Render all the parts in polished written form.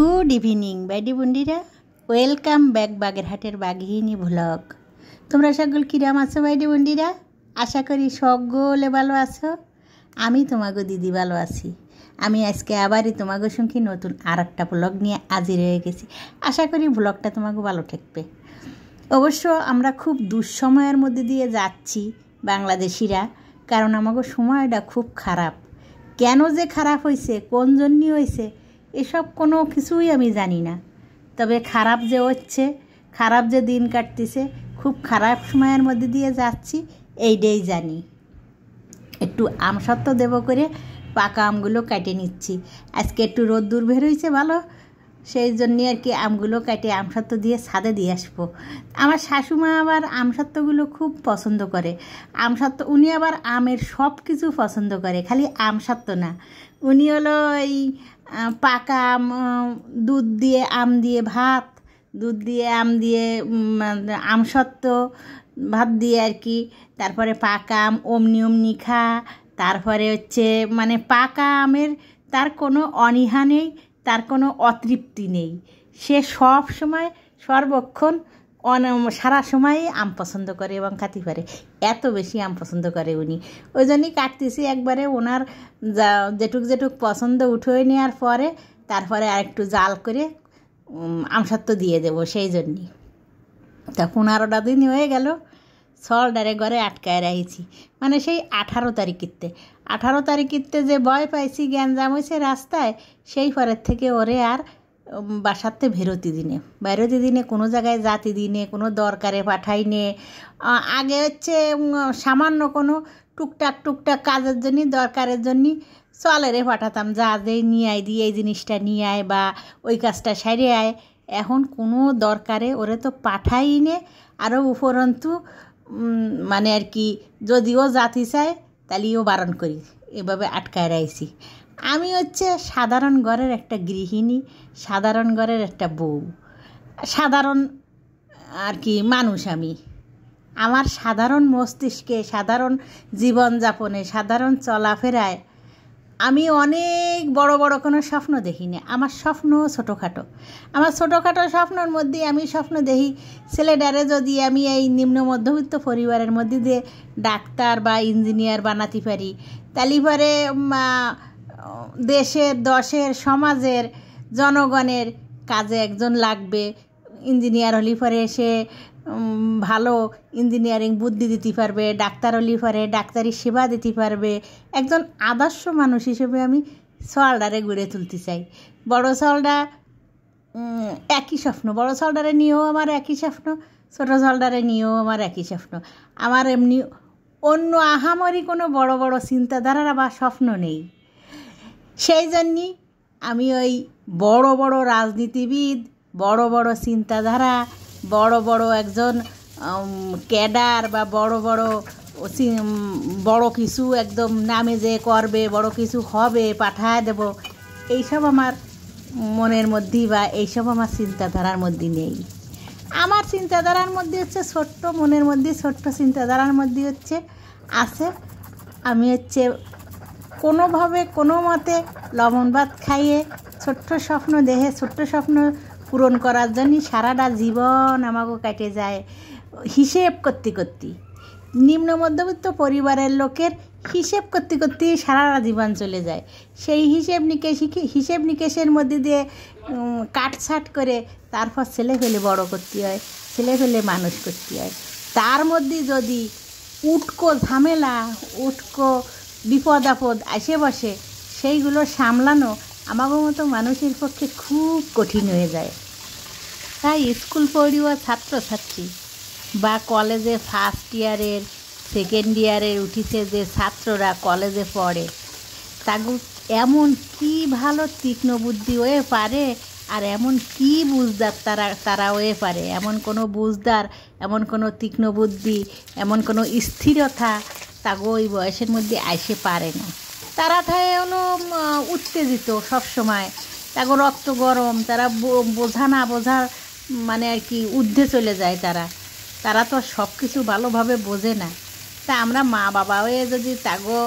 Good evening বাইডি বন্ডিরা, welcome back বাগেরহাটের বাঘিনী vlog. তোমরা সকল কিরাম আছো বাইডি বন্ডিরা? আশা করি সকলে ভালো আছো। আমি তোমাগো দিদি ভালো আছি। আমি আজকে আবারই তোমাগো সঙ্গে নতুন আর একটা ভ্লগ নিয়ে হাজির হয়ে গেছি। আশা করি ভ্লগটা তোমাকে ভালো ঠেকবে। অবশ্য আমরা খুব দুঃসময়ের মধ্যে দিয়ে যাচ্ছি বাংলাদেশিরা, কারণ আমাকে সময়টা খুব খারাপ। কেন যে খারাপ হয়েছে, কোন জন্যই হয়েছে, এসব কোনো কিছুই আমি জানি না। তবে খারাপ যে হচ্ছে, খারাপ যে দিন কাটতেছে, খুব খারাপ সময়ের মধ্যে দিয়ে যাচ্ছি এইটাই জানি। একটু আমসত্ত্ব দেব করে পাকা আমগুলো কেটে নিচ্ছি। আজকে একটু রোদ্দুর বের হয়েছে ভালো, সেই জন্যে আর কি আমগুলো কেটে আমসত্ত্ব দিয়ে ছাদে দিয়ে আসবো। আমার শাশুমা আবার আমসত্ত্বগুলো খুব পছন্দ করে। আমসত্ত্ব উনি আবার আমের সব কিছু পছন্দ করে, খালি আমসত্ত্ব না। উনি হলো এই পাকা আম, দুধ দিয়ে আম দিয়ে ভাত, দুধ দিয়ে আম দিয়ে আমসত্ত্ব ভাত দিয়ে আর কি, তারপরে পাকা আম অমনি অমনি খা, তারপরে হচ্ছে মানে পাকা আমের তার কোনো অনীহা নেই, তার কোনো অতৃপ্তি নেই। সে সব সময় সর্বক্ষণ সারা সময়ই আম পছন্দ করে এবং খাতি পারে, এত বেশি আম পছন্দ করে উনি। ওই জন্যই কাটতেছি একবারে ওনার যেটুক যেটুক পছন্দ উঠে নেওয়ার পরে তারপরে আরেকটু জাল করে আমসত্ত্ব দিয়ে দেবো। সেই জন্যই তা 15টা দিন হয়ে গেল সলডারে ঘরে আটকায় রাখছি, মানে সেই 18 তারিখেতে যে ভয় পাইছি গ্যাঞ্জাম হয়েছে রাস্তায়, সেই পরের থেকে ওরে আর বাসাতে বেরোতে দিনে কোনো জায়গায় জাতি দিনে কোনো দরকারে পাঠাই নে। আগে হচ্ছে সামান্য কোনো টুকটাক কাজের জন্য দরকারের জন্য চলেরে পাঠাতাম, যা যে নিয়ে আয় দিয়ে এই জিনিসটা নিয়ে আয় বা ওই কাজটা সারে আয়। এখন কোনো দরকারে ওরে তো পাঠাই নে। আরও উপরন্তু মানে আর কি যদিও জাতি চায় তাহলেও বারণ করি, এভাবে আটকায় রাখছি। আমি হচ্ছে সাধারণ ঘরের একটা গৃহিণী, সাধারণ ঘরের একটা বউ, সাধারণ আর কি মানুষ। আমি আমার সাধারণ মস্তিষ্কে, সাধারণ জীবনযাপনে, সাধারণ চলাফেরায় আমি অনেক বড় বড় কোনো স্বপ্ন দেখি না। আমার স্বপ্ন ছোটোখাটো। আমার ছোটোখাটো স্বপ্নর মধ্যে আমি স্বপ্ন দেখি ছেলেটারে যদি আমি এই নিম্ন মধ্যবিত্ত পরিবারের মধ্যে দিয়ে ডাক্তার বা ইঞ্জিনিয়ার বানাতে পারি, তাহলে পরে দেশের, দশের, সমাজের, জনগণের কাজে একজন লাগবে। ইঞ্জিনিয়ার হলে পরে সে ভালো ইঞ্জিনিয়ারিং বুদ্ধি দিতে পারবে, ডাক্তার হলে পরে ডাক্তারি সেবা দিতে পারবে। একজন আদর্শ মানুষ হিসেবে আমি সলডারে গড়ে তুলতে চাই। বড় সলডা একই স্বপ্ন, বড় সলডারে নিয়েও আমার একই স্বপ্ন, ছোটো সলডারে নিয়েও আমার একই স্বপ্ন। আমার এমনি অন্য আহামরি কোনো বড় বড় চিন্তাধারা বা স্বপ্ন নেই। সেই জন্যই আমি ওই বড় বড় রাজনীতিবিদ, বড় বড় চিন্তাধারা, বড় বড় একজন ক্যাডার বা বড় কিছু একদম নামে যে করবে, বড় কিছু হবে, পাঠায় দেব, এইসব আমার মনের মধ্যেই বা এইসব আমার চিন্তাধারার মধ্যে নেই। আমার চিন্তাধারার মধ্যে হচ্ছে ছোট্ট, মনের মধ্যে ছোট্ট চিন্তাধারার মধ্যে হচ্ছে আছে আমি হচ্ছে কোনোভাবে কোনো মতে লবণ ভাত খাইয়ে ছোট্ট স্বপ্ন দেখে ছোট্ট স্বপ্ন পূরণ করার জন্যই সারাটা জীবন আমাকে কেটে যায় হিসেব করতে। নিম্ন মধ্যবিত্ত পরিবারের লোকের হিসেব করতে সারাটা জীবন চলে যায়। সেই হিসেব নিকেশের মধ্যে দিয়ে কাটছাট করে তারপর ছেলে ফেলে বড় করতে হয়, ছেলে ফেলে মানুষ করতে হয়। তার মধ্যে যদি উটকো ঝামেলা, উটকো বিপদ আপদ আসে বসে, সেইগুলো সামলানো আমার মতো মানুষের পক্ষে খুব কঠিন হয়ে যায়। তাই স্কুল পড়ুয়া ছাত্রছাত্রী বা কলেজে ফার্স্ট ইয়ারের, সেকেন্ড ইয়ারের উঠিছে যে ছাত্ররা কলেজে পড়ে, তাগু এমন কি ভালো তীক্ষ্ণ বুদ্ধি হয়ে পারে, আর এমন কি বুঝদার তারা হয়ে পারে, এমন কোনো বুঝদার, এমন কোনো তীক্ষ্ণ বুদ্ধি, এমন কোনো স্থিরতা তাগো ওই বয়সের মধ্যে আসে পারে না। তারা ঠায় হলো উত্তেজিত সবসময়, তাগো রক্ত গরম, তারা বোঝা না বোঝার মানে আর কি ঊর্ধ্বে চলে যায়। তারা তো সব কিছু ভালোভাবে বোঝে না। তা আমরা মা বাবা হয়ে যদি তাগো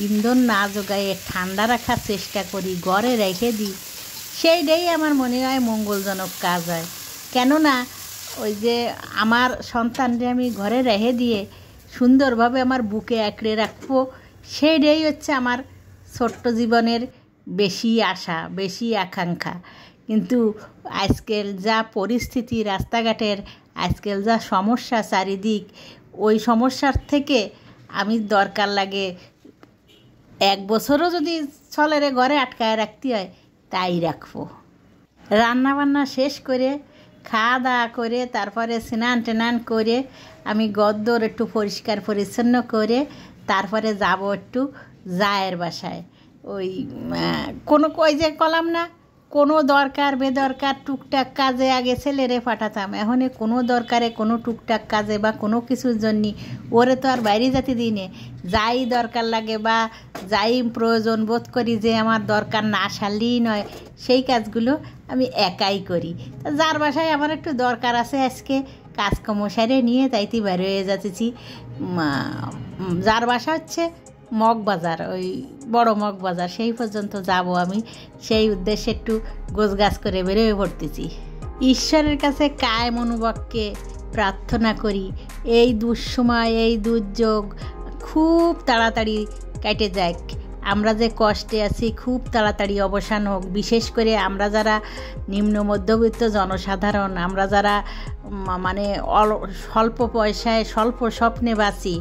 ইন্ধন না জোগাইয়ে ঠান্ডা রাখার চেষ্টা করি, ঘরে রেখে দিই, সেইটাই আমার মনে হয় মঙ্গলজনক কাজ হয়। কেননা ওই যে আমার সন্তানরে আমি ঘরে রেখে দিয়ে সুন্দরভাবে আমার বুকে আঁকড়ে রাখবো, সেইটাই হচ্ছে আমার ছোট্ট জীবনের বেশি আশা, বেশি আকাঙ্ক্ষা। কিন্তু আজকাল যা পরিস্থিতি রাস্তাঘাটের, আজকাল যা সমস্যা চারিদিক, ওই সমস্যার থেকে আমি দরকার লাগে 1 বছরও যদি ছলেরে ঘরে আটকায় রাখতে হয় তাই রাখবো। রান্নাবান্না শেষ করে খাওয়া দাওয়া করে তারপরে স্নান টান করে আমি গদ্দর একটু পরিষ্কার পরিচ্ছন্ন করে তারপরে যাব একটু জায়ের বাসায়। ওই কোনো ওই যে কলাম না, কোনো দরকার বেদরকার টুকটাক কাজে আগে ছেলেরে পাঠাতাম, এখন কোনো দরকারে কোনো টুকটাক কাজে বা কোনো কিছুর জন্যে ওরে তো আর বাইরে যেতে দিই নে। যাই দরকার লাগে বা যাই প্রয়োজন বোধ করি যে আমার দরকার না সারলেই নয়, সেই কাজগুলো আমি একাই করি। তা যার বাসায় আমার একটু দরকার আছে আজকে কাজকর্ম সারে নিয়ে তাইতে বের হয়ে যাচ্ছি। যার বাসা হচ্ছে মগবাজার, ওই বড় মগবাজার, সেই পর্যন্ত যাব আমি। সেই উদ্দেশ্যে একটু গোছগাছ করে বেরোয় পড়তেছি। ঈশ্বরের কাছে কায় মনোবাক্যে প্রার্থনা করি এই দুঃসময়, এই দুর্যোগ খুব তাড়াতাড়ি কেটে যাক। আমরা যে কষ্টে আছি খুব তাড়াতাড়ি অবসান হোক। বিশেষ করে আমরা যারা নিম্ন মধ্যবিত্ত জনসাধারণ, আমরা যারা মানে স্বল্প পয়সায় স্বল্প স্বপ্নে বাঁচি,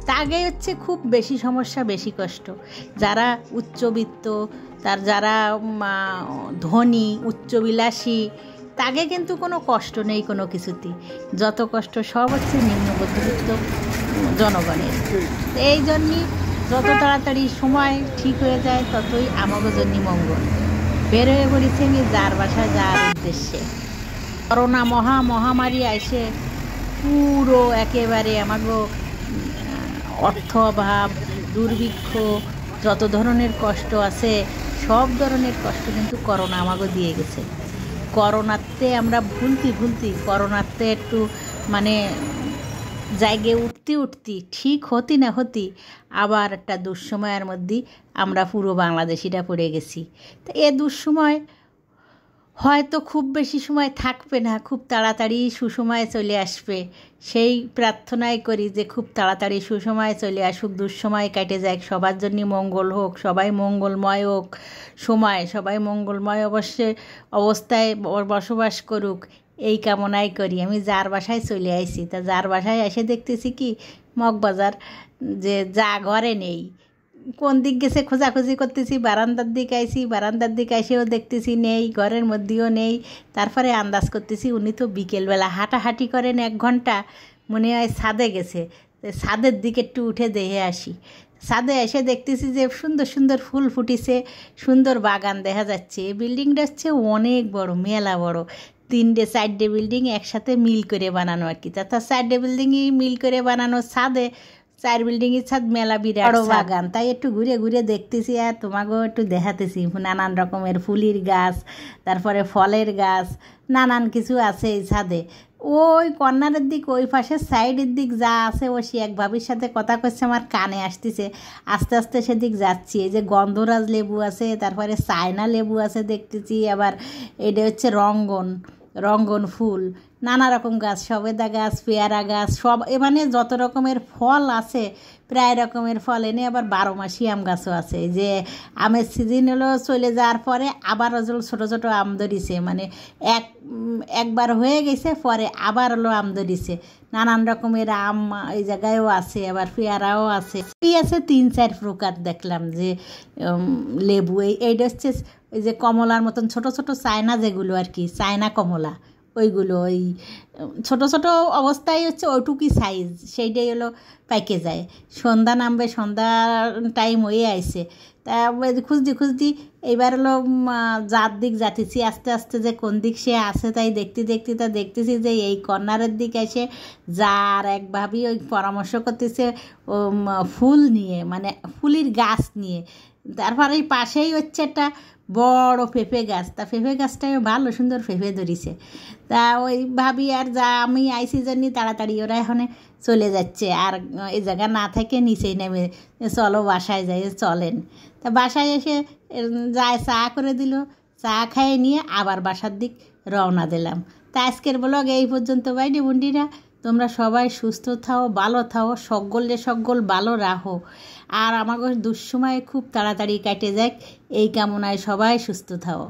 তাকে হচ্ছে খুব বেশি সমস্যা, বেশি কষ্ট। যারা উচ্চবিত্ত, যারা ধনী উচ্চবিলাসী, তাকে কিন্তু কোনো কষ্ট নেই কোনো কিছুতেই। যত কষ্ট সব হচ্ছে নিম্ন মধ্যবিত্ত জনগণের। এই জন্যই যত তাড়াতাড়ি সময় ঠিক হয়ে যায় ততই আমাদের জন্য মঙ্গল। বের হয়ে পড়েছি আমি যার বাসায় যাওয়ার উদ্দেশ্যে। করোনা মহামারী এসে পুরো একেবারে আমাকে অর্থ অভাব, দুর্ভিক্ষ, যত ধরনের কষ্ট আছে সব ধরনের কষ্ট কিন্তু করোনা আমাকে দিয়ে গেছে। করোনাতে আমরা ভুলতি করোনাতে একটু মানে জায়গায় উঠতি ঠিক হতি না হতি আবার একটা দুঃসময়ের মধ্যে আমরা পুরো বাংলাদেশিরা পড়ে গেছি। তো এ দুঃসময় হয়তো খুব বেশি সময় থাকবে না, খুব তাড়াতাড়ি সুসময় চলে আসবে। সেই প্রার্থনাই করি যে খুব তাড়াতাড়ি সুসময় চলে আসুক, দুঃসময় কেটে যাক, সবার জন্য মঙ্গল হোক, সবাই মঙ্গলময় হোক, সবাই মঙ্গলময় অবস্থায় বসবাস করুক, এই কামনাই করি। আমি যার বাসায় চলে আইছি, তা যার বাসায় এসে দেখতেছি কি মগবাজার, যে যা ঘরে নেই, কোন দিক গেছে খোঁজাখুঁজি করতেছি, বারান্দার দিকে আইছি, বারান্দার দিকে এসেও দেখতেছি নেই, ঘরের মধ্যেও নেই। তারপরে আন্দাজ করতেছি উনি তো বিকেলবেলা হাঁটাহাঁটি করেন 1 ঘন্টা, মনে হয় ছাদে গেছে, ছাদের দিকে একটু উঠে দেখে আসি। ছাদে এসে দেখতেছি যে সুন্দর সুন্দর ফুল ফুটিছে, সুন্দর বাগান দেখা যাচ্ছে। বিল্ডিংটা হচ্ছে অনেক বড়, মেলা বড়, 3-4টে বিল্ডিং একসাথে মিল করে বানানো আর কি। তা 4টে বিল্ডিংই মিল করে বানানো, ছাদে 4 বিল্ডিংয়ের ছাদ, মেলা বিরাট বাগান। তাই একটু ঘুরে ঘুরে দেখতেছি আর তোমাকেও একটু দেখাতেছি। নানান রকমের ফুলের গাছ, তারপরে ফলের গাছ, নানান কিছু আছে এই ছাদে। ওই কর্নারের দিক, ওই পাশের সাইডের দিক যা আছে, ও সে এক ভাবির সাথে কথা করছে, আমার কানে আসতেছে। আস্তে আস্তে সেদিক যাচ্ছি। এই যে গন্ধরাজ লেবু আছে, তারপরে চায়না লেবু আছে দেখতেছি, আবার এটা হচ্ছে রঙ্গন ফুল, নানা রকম গাছ, সবেদা গাছ, পেয়ারা গাছ, সব মানে যত রকমের ফল আছে প্রায় রকমের ফল এনে, আবার 12 মাসি আম গাছও আছে। যে আমের সিজন হলো চলে যাওয়ার পরে আবার ছোটো ছোটো আম ধরিছে, মানে একবার হয়ে গেছে পরে আবার হলো আম ধরিছে। নানান রকমের আম এই জায়গায়ও আছে, আবার পেয়ারাও আছে। এই আছে 3-4 প্রকার দেখলাম যে লেবু। এইটা হচ্ছে ওই যে কমলার মতন ছোট ছোট চায়না, যেগুলো আর কি চায়না কমলা, ওইগুলো ওই ছোটো ছোটো অবস্থায় হচ্ছে ওইটুকুই সাইজ, সেইটাই হলো পাইকে যায়। সন্ধ্যা নামবে, সন্ধ্যার টাইম হয়ে আইছে। তা খুঁজতে এইবার হলো যার দিক যাতেছি আস্তে আস্তে, যে কোন দিক সে আসে তাই দেখতেছি যে এই কর্নারের দিকে এসে যার এক ভাবি ওই পরামর্শ করতেছে ফুল নিয়ে, মানে ফুলের গাছ নিয়ে। তারপরে এই পাশেই হচ্ছে একটা বড় পেঁপে গাছ, তা পেঁপে গাছটাও ভালো সুন্দর পেঁপে ধরিছে। তা ওই ভাবি আর যা আমি আইসি জন্য তাড়াতাড়ি ওরা এখন চলে যাচ্ছে, আর এই জায়গা না থেকে নিচেই নেমে চলো বাসায় যাই, চলেন। তা বাসায় এসে যায় চা করে দিল, চা খাইয়ে নিয়ে আবার বাসার দিক রওনা দিলাম। তা আজকের ব্লগ এই পর্যন্ত বাইডি বন্ডিরা। তোমরা সবাই সুস্থ থাও, ভালো থাও, সকল ভালো রাখো। আর আমাকে দুঃসময় খুব তাড়াতাড়ি কেটে যাক এই কামনায় সবাই সুস্থ থাও।